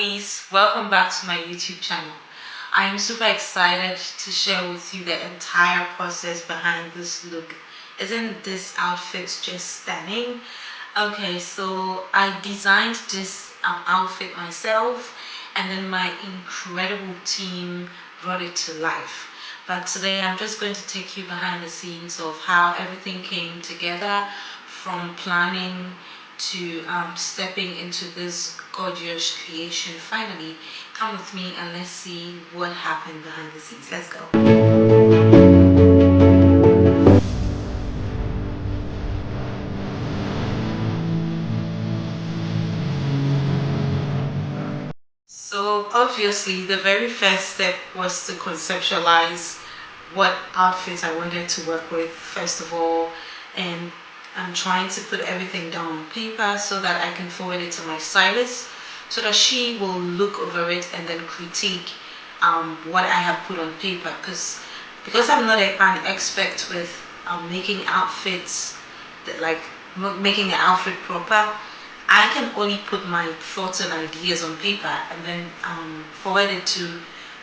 Peace, welcome back to my YouTube channel. I am super excited to share with you the entire process behind this look. Isn't this outfit just stunning? Okay, so I designed this outfit myself, and then my incredible team brought it to life. But today I'm just going to take you behind the scenes of how everything came together, from planning to stepping into this gorgeous creation. Finally, come with me and let's see what happened behind the scenes. Let's go. So obviously the very first step was to conceptualize what outfits I wanted to work with first of all, and I'm trying to put everything down on paper so that I can forward it to my stylist so that she will look over it and then critique what I have put on paper, because I'm not an expert with making outfits that making the outfit proper. I can only put my thoughts and ideas on paper and then forward it to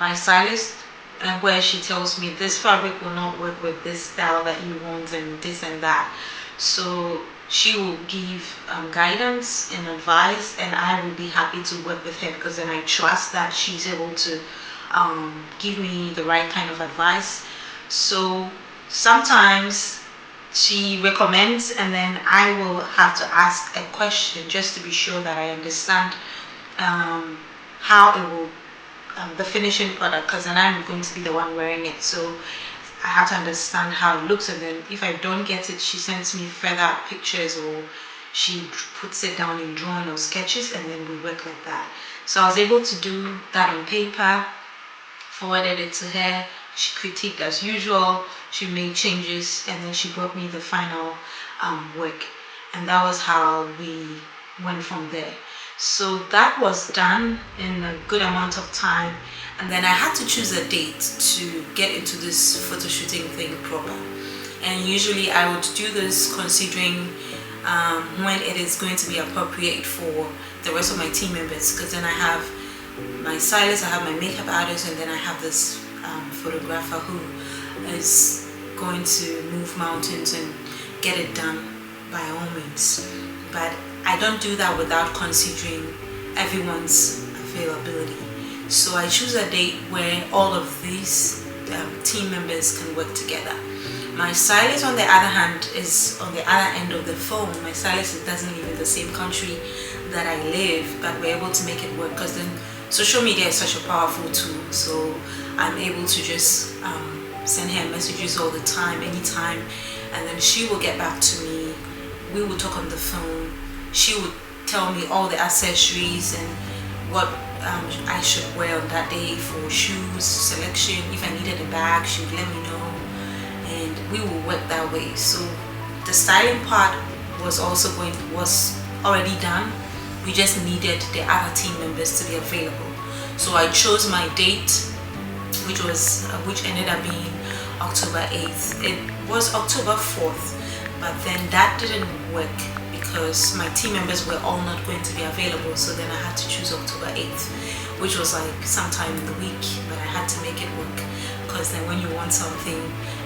my stylist, and where she tells me this fabric will not work with this style that you want and this and that. So she will give guidance and advice, and I will be happy to work with her because then I trust that she's able to give me the right kind of advice. So sometimes she recommends, and then I will have to ask a question just to be sure that I understand how it will the finishing product, because then I'm going to be the one wearing it. So I have to understand how it looks, and then if I don't get it, she sends me further pictures, or she puts it down in drawing or sketches, and then we work like that. So I was able to do that on paper, forwarded it to her. She critiqued as usual, she made changes, and then she brought me the final work, and that was how we went from there. So that was done in a good amount of time, and then I had to choose a date to get into this photo shooting thing proper. And usually I would do this considering when it is going to be appropriate for the rest of my team members, because then I have my stylist, I have my makeup artist, and then I have this photographer who is going to move mountains and get it done by all means. But I don't do that without considering everyone's availability. So I choose a date where all of these team members can work together. My stylist, on the other hand, is on the other end of the phone. My stylist doesn't live in the same country that I live, but we're able to make it work because then social media is such a powerful tool. So I'm able to just send her messages all the time, anytime, and then she will get back to me. We will talk on the phone. She would tell me all the accessories and what I should wear on that day for shoes selection. If I needed a bag, she would let me know, and we will work that way. So the styling part was already done. We just needed the other team members to be available. So I chose my date, which ended up being October 8th. It was October 4th, but then that didn't work because my team members were all not going to be available. So then I had to choose October 8th, which was like sometime in the week, but I had to make it work, because then when you want something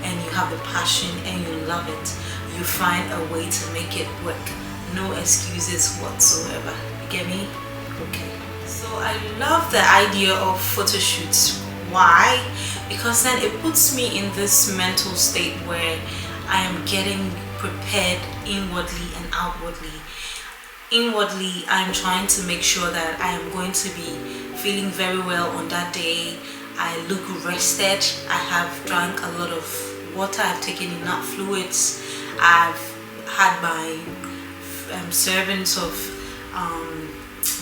and you have the passion and you love it, you find a way to make it work. No excuses whatsoever. You get me? Okay. So I love the idea of photo shoots. Why? Because then it puts me in this mental state where I am getting prepared inwardly and outwardly. Inwardly, I'm trying to make sure that I am going to be feeling very well on that day. I look rested. I have drank a lot of water. I've taken enough fluids. I've had my servings of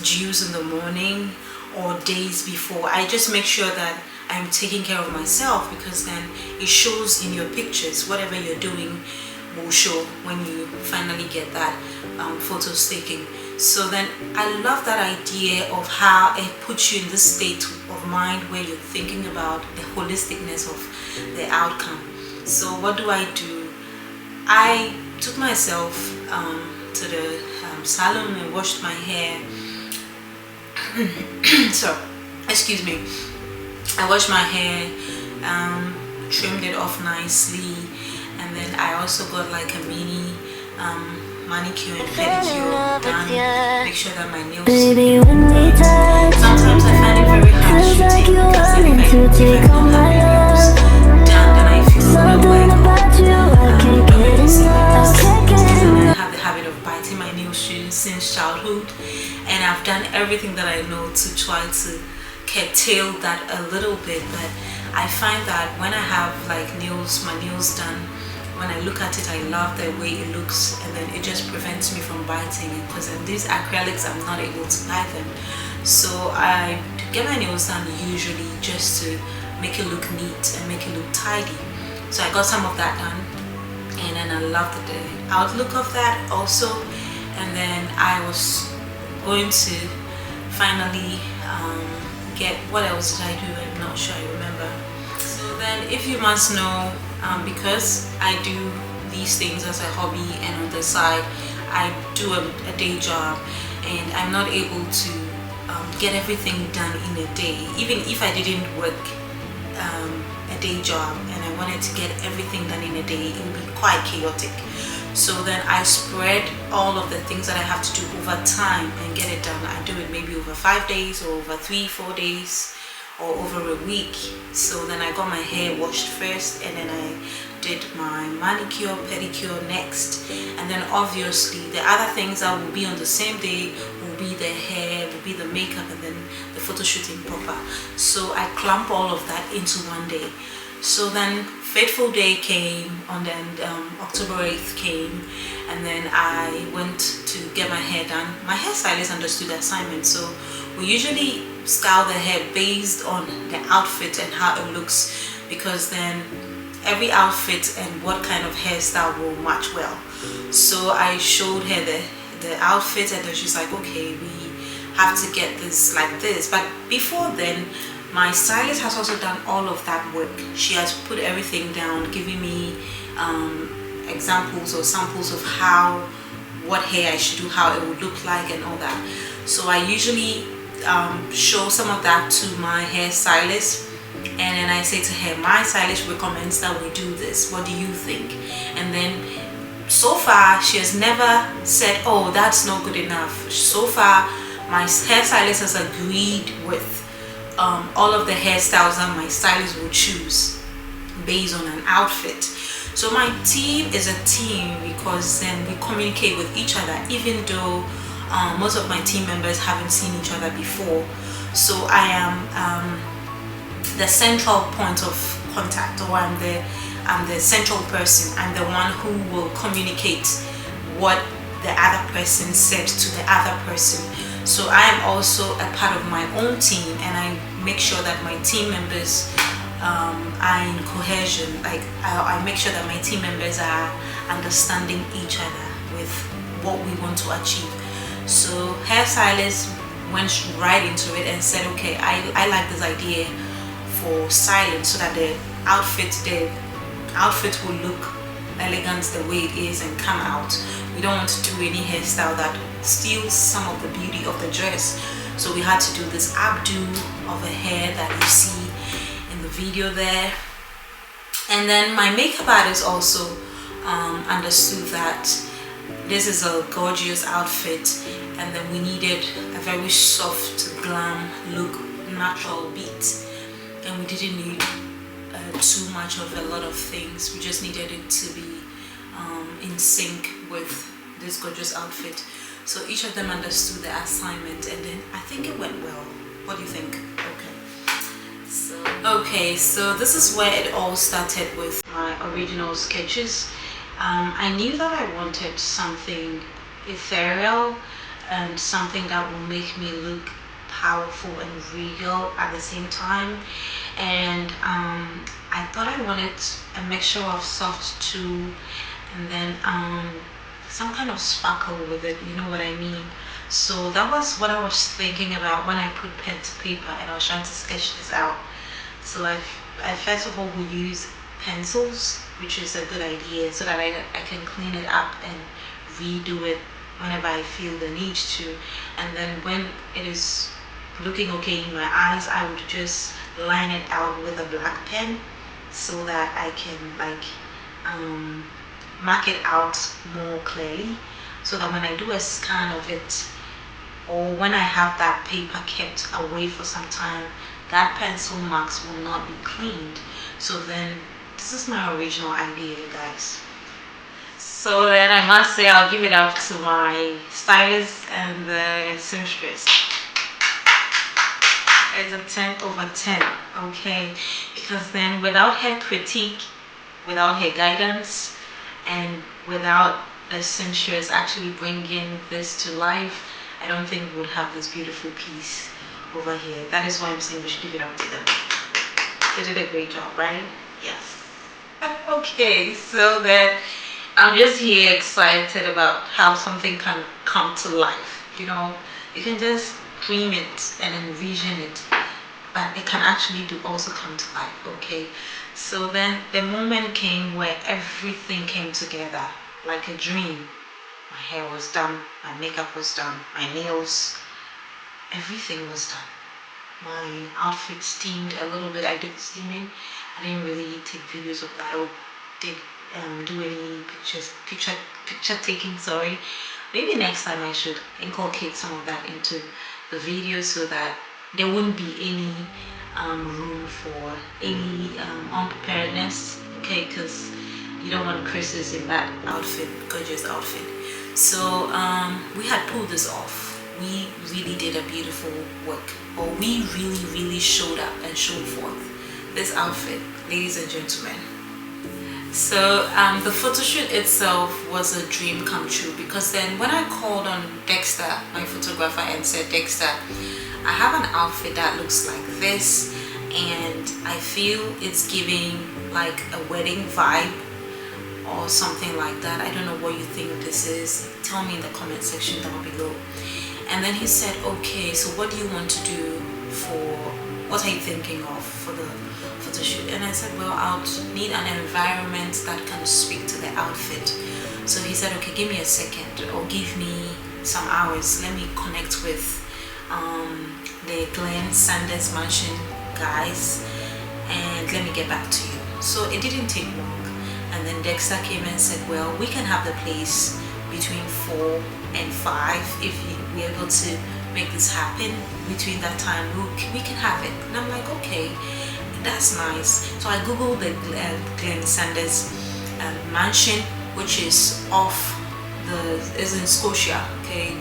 juice in the morning or days before. I just make sure that I'm taking care of myself, because then it shows in your pictures. Whatever you're doing will show when you finally get that photos taken. So then I love that idea of how it puts you in this state of mind where you're thinking about the holisticness of the outcome. So what do? I took myself to the salon and washed my hair So, excuse me. I washed my hair, trimmed it off nicely, and then I also got like a mini manicure and pedicure done. Make sure that my nails. Sometimes I find it very hard shooting because then if I don't have my nails done, then I feel like I have the habit of biting my nails since childhood, and I've done everything that I know to try to curtail that a little bit, but I find that when I have like my nails done, when I look at it, I love the way it looks, and then it just prevents me from biting it, because in these acrylics I'm not able to bite them. So I get my nails done usually just to make it look neat and make it look tidy. So I got some of that done, and then I loved the outlook of that also. And then I was going to finally get, what else did I do? I'm not sure, I remember. So then, if you must know, because I do these things as a hobby, and on the side I do a day job, and I'm not able to get everything done in a day. Even if I didn't work a day job and I wanted to get everything done in a day, it would be quite chaotic. So then I spread all of the things that I have to do over time and get it done. I do it maybe over 5 days, or over 3-4 days, or over a week. So then I got my hair washed first, and then I did my manicure, pedicure next, and then obviously the other things that will be on the same day will be the hair, will be the makeup, and then the photo shooting proper. So I clump all of that into one day. So then Fateful Day came, and then October 8th came, and then I went to get my hair done. My hairstylist understood the assignment, so we usually style the hair based on the outfit and how it looks, because then every outfit and what kind of hairstyle will match well. So I showed her the outfit, and then she's like, okay, we have to get this like this. But before then, my stylist has also done all of that work. She has put everything down, giving me examples or samples of what hair I should do, how it would look like, and all that. So I usually show some of that to my hairstylist, and then I say to her, my stylist recommends that we do this, what do you think? And then so far she has never said, oh, that's not good enough. So far my hairstylist has agreed with all of the hairstyles that my stylist will choose based on an outfit. So my team is a team because then we communicate with each other, even though most of my team members haven't seen each other before. So I am the central point of contact, or I'm the central person. I'm the one who will communicate what the other person said to the other person. So I am also a part of my own team, and I make sure that my team members are in cohesion. Like I make sure that my team members are understanding each other with what we want to achieve. So hairstylist went right into it and said, okay, I like this idea for styling, so that the outfit will look elegant the way it is and come out. We don't want to do any hairstyle that steals some of the beauty of the dress. So we had to do this updo of a hair that you see in the video there. And then my makeup artist also understood that this is a gorgeous outfit, and then we needed a very soft glam look, natural beat, and we didn't need too much of a lot of things. We just needed it to be in sync with this gorgeous outfit. So each of them understood the assignment, and then I think it went well. What do you think? Okay, so this is where it all started with my original sketches. I knew that I wanted something ethereal and something that will make me look powerful and regal at the same time, and I thought I wanted a mixture of soft tulle and then some kind of sparkle with it, you know what I mean? So that was what I was thinking about when I put pen to paper and I was trying to sketch this out. So I first of all will use pencils, which is a good idea, so that I can clean it up and redo it whenever I feel the need to. And then when it is looking okay in my eyes, I would just line it out with a black pen so that I can like mark it out more clearly, so that when I do a scan of it, or when I have that paper kept away for some time, that pencil marks will not be cleaned. So then this is my original idea, guys. So then I must say I'll give it up to my stylist and the seamstress. It's a 10/10, okay? Because then without her critique, without her guidance, and without the seamstress actually bringing this to life, I don't think we would have this beautiful piece over here. That is why I'm saying we should give it up to them. They did a great job, right? Yes. Okay, so then I'm just here excited about how something can come to life. You know, you can just dream it and envision it, but it can actually do also come to life. Okay, so then the moment came where everything came together like a dream. My hair was done, my makeup was done, my nails, everything was done. My outfit steamed a little bit. I did steaming. I didn't really take videos of that or did do any picture taking. Sorry. Maybe next time I should inculcate some of that into the video so that there wouldn't be any room for any unpreparedness. Okay, because you don't want Chris's in that outfit, gorgeous outfit. So we had pulled this off. We really did a beautiful work, or we really showed up and showed forth this outfit, ladies and gentlemen. So the photo shoot itself was a dream come true, because then when I called on Dexter, my photographer, and said, Dexter, I have an outfit that looks like this and I feel it's giving like a wedding vibe or something like that. I don't know what you think this is. Tell me in the comment section down below. And then he said, okay, so what do you want to do what are you thinking of for the photo shoot? And I said, well, I would need an environment that can speak to the outfit. So he said, okay, give me a second, or give me some hours. Let me connect with the Glen Sanders Mansion guys and let me get back to you. So it didn't take long. And then Dexter came and said, well, we can have the place between 4 and 5 if we're able to make this happen between that time. We can have it. And I'm like, okay, that's nice. So I googled the Glen Sanders mansion, which is is in Scotia, okay,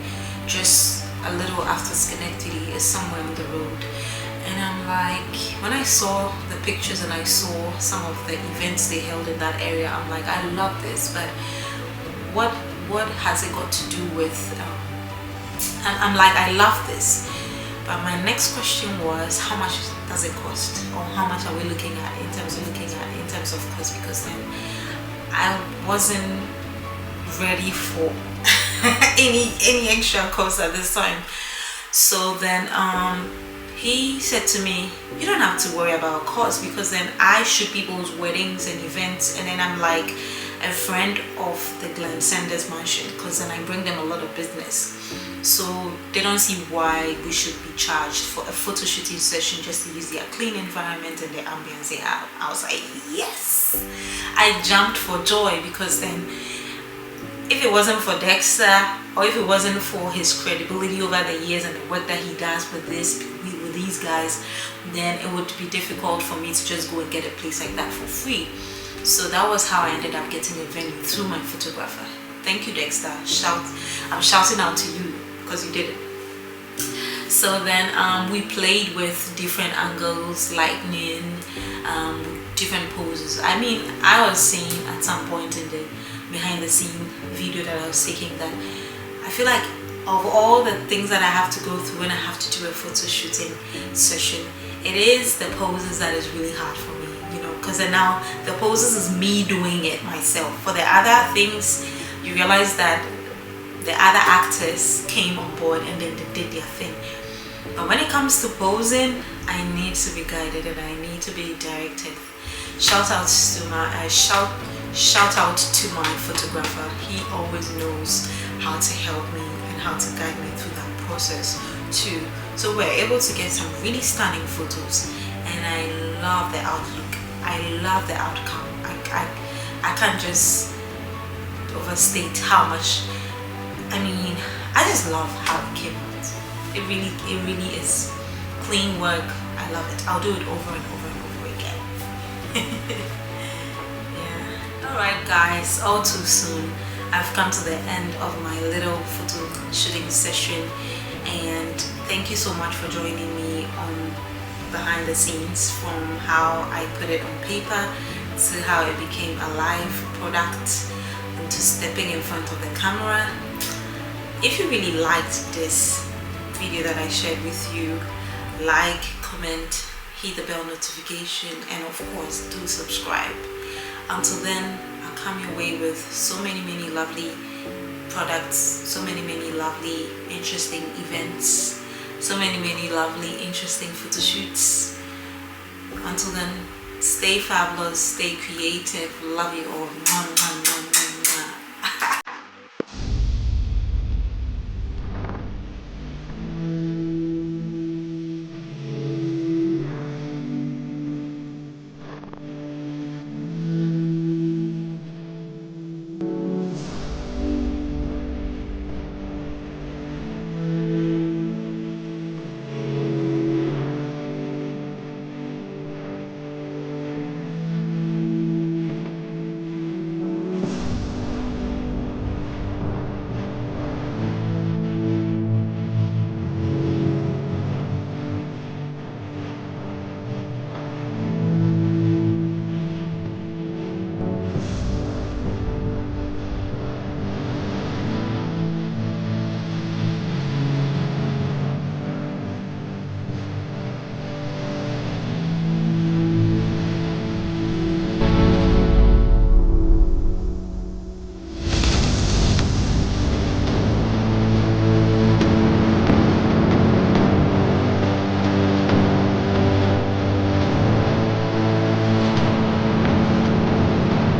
just a little after Schenectady, is somewhere on the road. And I'm like, when I saw the pictures and I saw some of the events they held in that area, I'm like, I love this, but what has it got to do with I'm like, I love this, but my next question was, how much does it cost, or how much are we looking at in terms of cost? Because then I wasn't ready for any extra cost at this time. So then he said to me, you don't have to worry about cost, because then I shoot people's weddings and events, and then I'm like a friend of the Glen Sanders Mansion, because then I bring them a lot of business. So they don't see why we should be charged for a photo shooting session just to use their clean environment and the ambience they have. I was like, yes! I jumped for joy, because then if it wasn't for Dexter, or if it wasn't for his credibility over the years and the work that he does with these guys, then it would be difficult for me to just go and get a place like that for free. So that was how I ended up getting a venue, through my photographer. Thank you, Dexter. I'm shouting out to you because you did it. So then we played with different angles, lightning, different poses. I mean, I was saying at some point in the behind the scene video that I was taking that I feel like of all the things that I have to go through when I have to do a photo shooting session, it is the poses that is really hard for me, you know, because now the poses is me doing it myself. For the other things, you realize that the other actors came on board and then they did their thing. But when it comes to posing, I need to be guided and I need to be directed. Shout out to my photographer. He always knows how to help me and how to guide me through that process too. So we're able to get some really stunning photos, and I love the outlook. I love the outcome. I can't just overstate how much. I mean, I just love how it came out. It really is clean work. I love it. I'll do it over and over and over again. Yeah. Alright guys, all too soon I've come to the end of my little photo shooting session, and thank you so much for joining me on behind the scenes, from how I put it on paper to how it became a live product, and to stepping in front of the camera. If you really liked this video that I shared with you, like, comment, hit the bell notification, and of course do subscribe. Until then, I'll come your way with so many lovely products, so many lovely interesting events, so many lovely interesting photo shoots. Until then, stay fabulous, stay creative. Love you all.